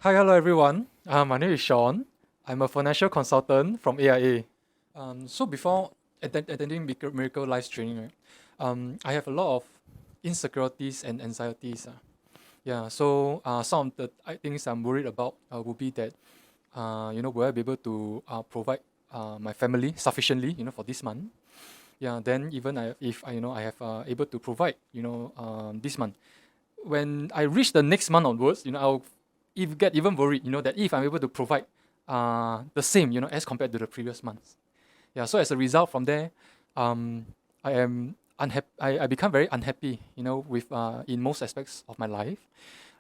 Hi, hello everyone. My name is Shawn. I'm a financial consultant from AIA. So before attending Miracle Life training, right, I have a lot of insecurities and anxieties. Yeah, so some of the things I'm worried about would be that, will I be able to provide my family sufficiently, for this month? Yeah, then even if I have able to provide, this month, when I reach the next month onwards, I'll get even worried, that if I'm able to provide the same, as compared to the previous months. Yeah, so as a result from there, um, I am unhappy. I become very unhappy, with in most aspects of my life.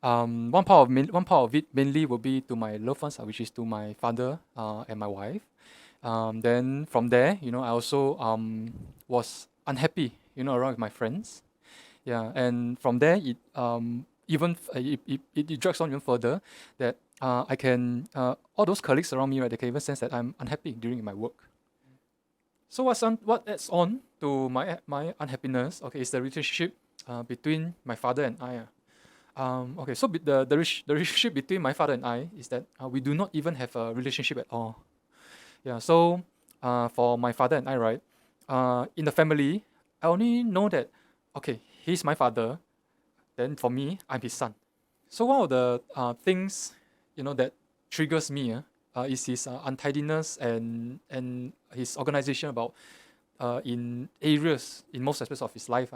One part of it mainly will be to my loved ones, which is to my father and my wife. Then from there, I also was unhappy, around with my friends. Yeah, and from there, it drags on even further that I can all those colleagues around me, right? They can even sense that I'm unhappy during my work. So what adds on to my unhappiness? Okay, is the relationship between my father and I. Okay, so the relationship between my father and I is that we do not even have a relationship at all. Yeah, so for my father and I, right, in the family, I only know that okay, he's my father. Then for me, I'm his son. So one of the things, that triggers me is his untidiness and his organization about in most aspects of his life.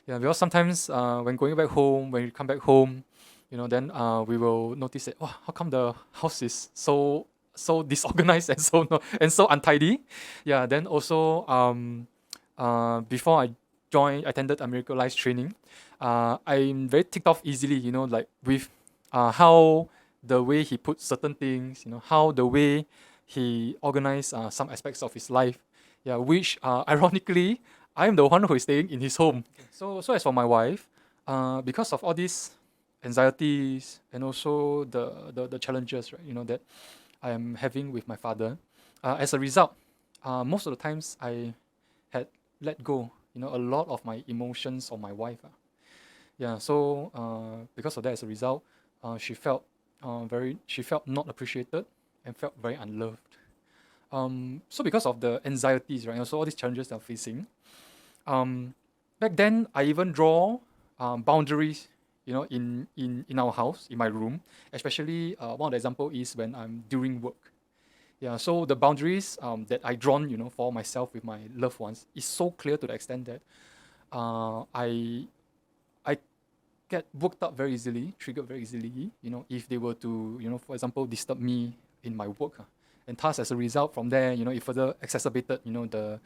Yeah, because sometimes when going back home, when we come back home, then we will notice that, wow, how come the house is so disorganized and so untidy? Yeah, then also before I attended a Miracle Life training, I'm very ticked off easily, like with how the way he put certain things, how the way he organized some aspects of his life. Yeah, which ironically, I'm the one who is staying in his home. So as for my wife, because of all these anxieties and also the challenges, right, that I am having with my father, as a result, most of the times I had let go, a lot of my emotions on my wife. Yeah, so because of that, as a result, she felt not appreciated and felt very unloved. So because of the anxieties, right, also all these challenges that I'm facing, um, back then I even draw boundaries, in our house, in my room. Especially one of the example is when I'm during work. Yeah, so the boundaries that I drawn, for myself with my loved ones is so clear to the extent that I get worked up very easily, triggered very easily, if they were to, for example, disturb me in my work. And thus, as a result, from there, it further exacerbated, the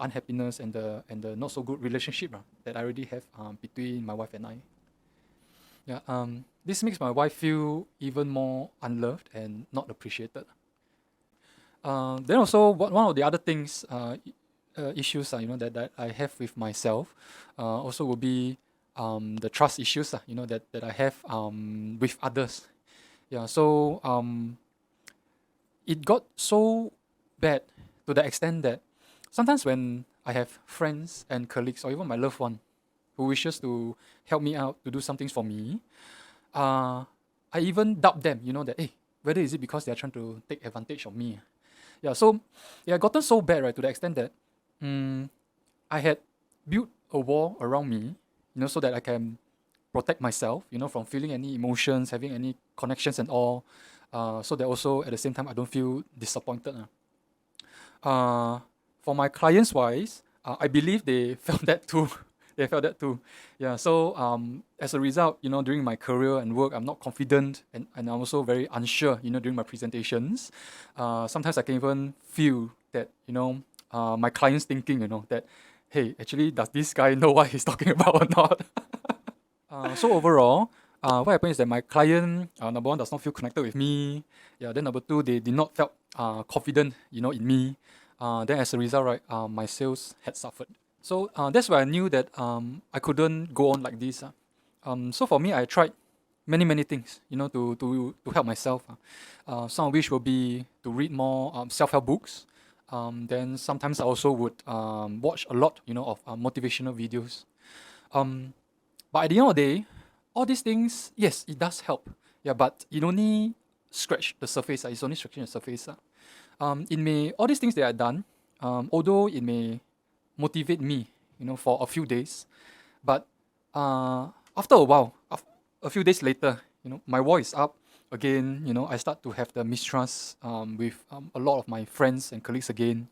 unhappiness and the not so good relationship that I already have between my wife and I. Yeah, this makes my wife feel even more unloved and not appreciated. Then also, one of the other things, issues, that I have with myself, also will be the trust issues, that I have with others. Yeah, so it got so bad to the extent that sometimes when I have friends and colleagues or even my loved one who wishes to help me out to do some things for me, uh, I even doubt them, that hey, whether is it because they're trying to take advantage of me. Yeah, so it had gotten so bad, right, to the extent that mm, I had built a wall around me, so that I can protect myself, from feeling any emotions, having any connections and all. So that also at the same time I don't feel disappointed. Uh, for my clients wise, I believe they felt that too. They felt that too. Yeah. So as a result, during my career and work, I'm not confident and I'm also very unsure, during my presentations. Sometimes I can even feel that, my clients thinking, that, hey, actually, does this guy know what he's talking about or not? So overall, what happened is that my client, number one, does not feel connected with me. Yeah, then number two, they did not felt confident, in me. Then as a result, right, my sales had suffered. So that's why I knew that I couldn't go on like this. So for me, I tried many things, to help myself. Some of which will be to read more self-help books. Then sometimes I also would watch a lot, of motivational videos. Um, but at the end of the day, all these things, yes, it does help. Yeah, but it only scratched the surface. It's only scratching the surface. It may all these things that I've done, although it may motivate me, for a few days, but after a while, a few days later, my wall is up again. I start to have the mistrust with a lot of my friends and colleagues again.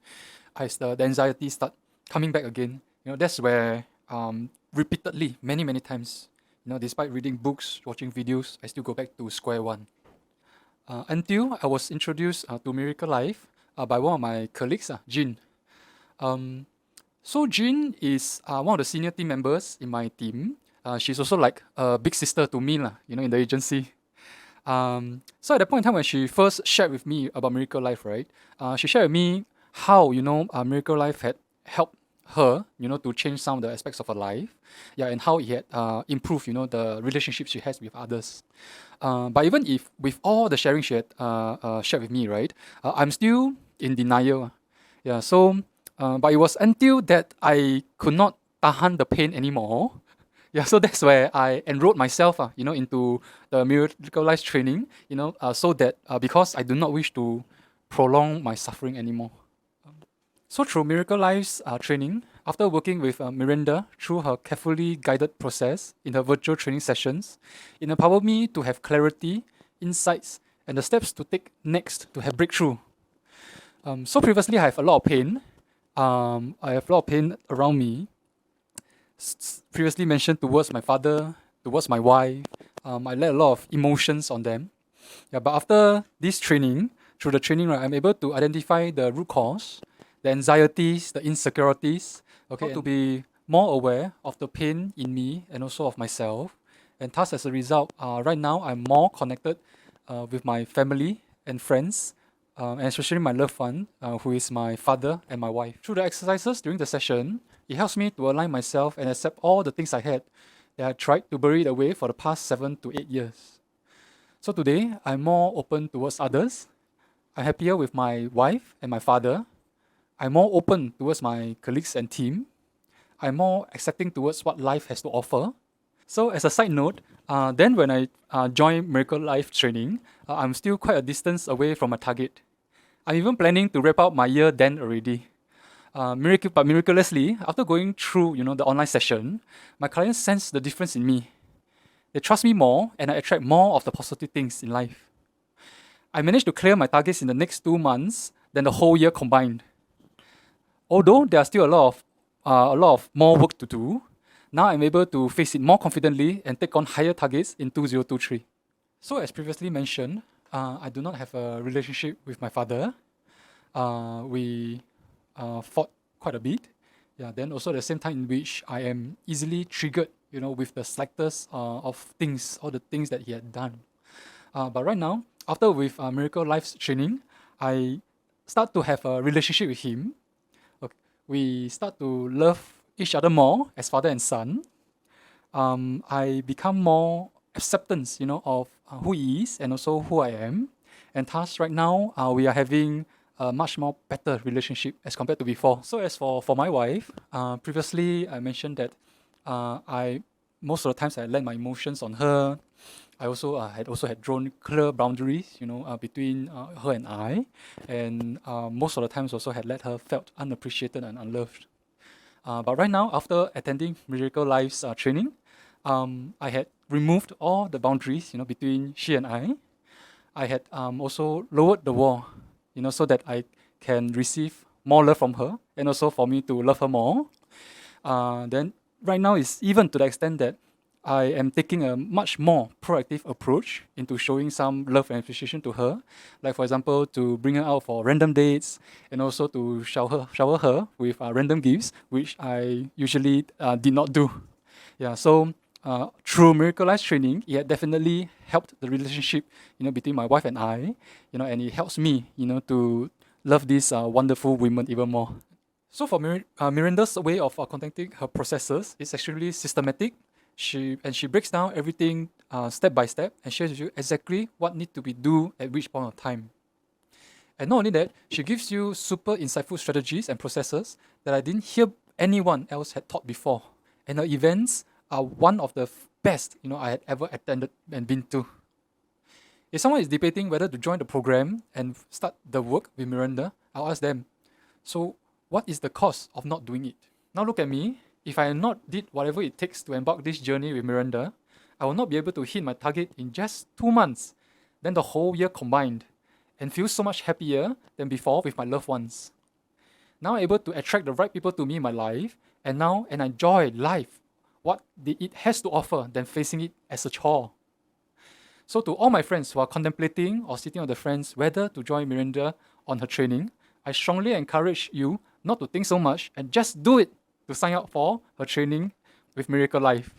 The anxiety start coming back again. That's where repeatedly, many many times, despite reading books, watching videos, I still go back to square one. Until I was introduced to Miracle Life by one of my colleagues, Jean. Um, so Jean is one of the senior team members in my team. She's also like a big sister to me, lah, in the agency. So at the point in time when she first shared with me about Miracle Life, right? She shared with me how Miracle Life had helped her, to change some of the aspects of her life, yeah, and how it had improved, the relationships she has with others. But even if with all the sharing she had shared with me, right, I'm still in denial. Yeah, so but it was until that I could not tahan the pain anymore. Yeah, so that's where I enrolled myself, into the Miracle Life training, so that because I do not wish to prolong my suffering anymore. So through Miracle Life's training, after working with Miranda through her carefully guided process in her virtual training sessions, it empowered me to have clarity, insights, and the steps to take next to have breakthrough. So previously, I have a lot of pain. I have a lot of pain around me. Previously mentioned towards my father, towards my wife. I let a lot of emotions on them. Yeah, but after this training, through the training, right, I'm able to identify the root cause, the anxieties, the insecurities, okay, to be more aware of the pain in me and also of myself. And thus, as a result, right now, I'm more connected with my family and friends, and especially my loved one, who is my father and my wife. Through the exercises during the session, it helps me to align myself and accept all the things I had that I tried to bury it away for the past 7 to 8 years. So today, I'm more open towards others. I'm happier with my wife and my father. I'm more open towards my colleagues and team. I'm more accepting towards what life has to offer. So as a side note, then when I joined Miracle Life training, I'm still quite a distance away from my target. I'm even planning to wrap up my year then already. But miraculously, after going through the online session, my clients sense the difference in me. They trust me more, and I attract more of the positive things in life. I managed to clear my targets in the next 2 months than the whole year combined. Although there are still a lot of more work to do, now I'm able to face it more confidently and take on higher targets in 2023. So as previously mentioned, I do not have a relationship with my father. We fought quite a bit. Yeah, then also at the same time in which I am easily triggered, with the slightest of things, all the things that he had done. But right now, after with Miracle Life's training, I start to have a relationship with him. Okay. We start to love each other more as father and son. I become more acceptance, of who he is and also who I am. And thus, right now, we are having a much more better relationship as compared to before. So as for my wife, previously I mentioned that I most of the times I let my emotions on her. I also had drawn clear boundaries, between her and I, and most of the times also had let her felt unappreciated and unloved. But right now, after attending Miracle Life's training, I had removed all the boundaries, between she and I. I had also lowered the wall, so that I can receive more love from her, and also for me to love her more. Then right now is even to the extent that I am taking a much more proactive approach into showing some love and appreciation to her. Like for example, to bring her out for random dates, and also to shower her with random gifts, which I usually did not do. Yeah, so through Miracle Life training, it had definitely helped the relationship, between my wife and I, and it helps me, to love these wonderful women even more. So for Miranda's way of contacting her processes is extremely systematic. She breaks down everything step by step and shares with you exactly what need to be do at which point of time. And not only that, she gives you super insightful strategies and processes that I didn't hear anyone else had taught before. And her events are one of the best I had ever attended and been to. If someone is debating whether to join the program and start the work with Miranda, I'll ask them, so what is the cost of not doing it? Now look at me. If I had not did whatever it takes to embark this journey with Miranda, I will not be able to hit my target in just 2 months, then the whole year combined, and feel so much happier than before with my loved ones. Now I'm able to attract the right people to me in my life, and enjoy life, what it has to offer, than facing it as a chore. So to all my friends who are contemplating or sitting on the fence whether to join Miranda on her training, I strongly encourage you not to think so much and just do it to sign up for her training with Miracle Life.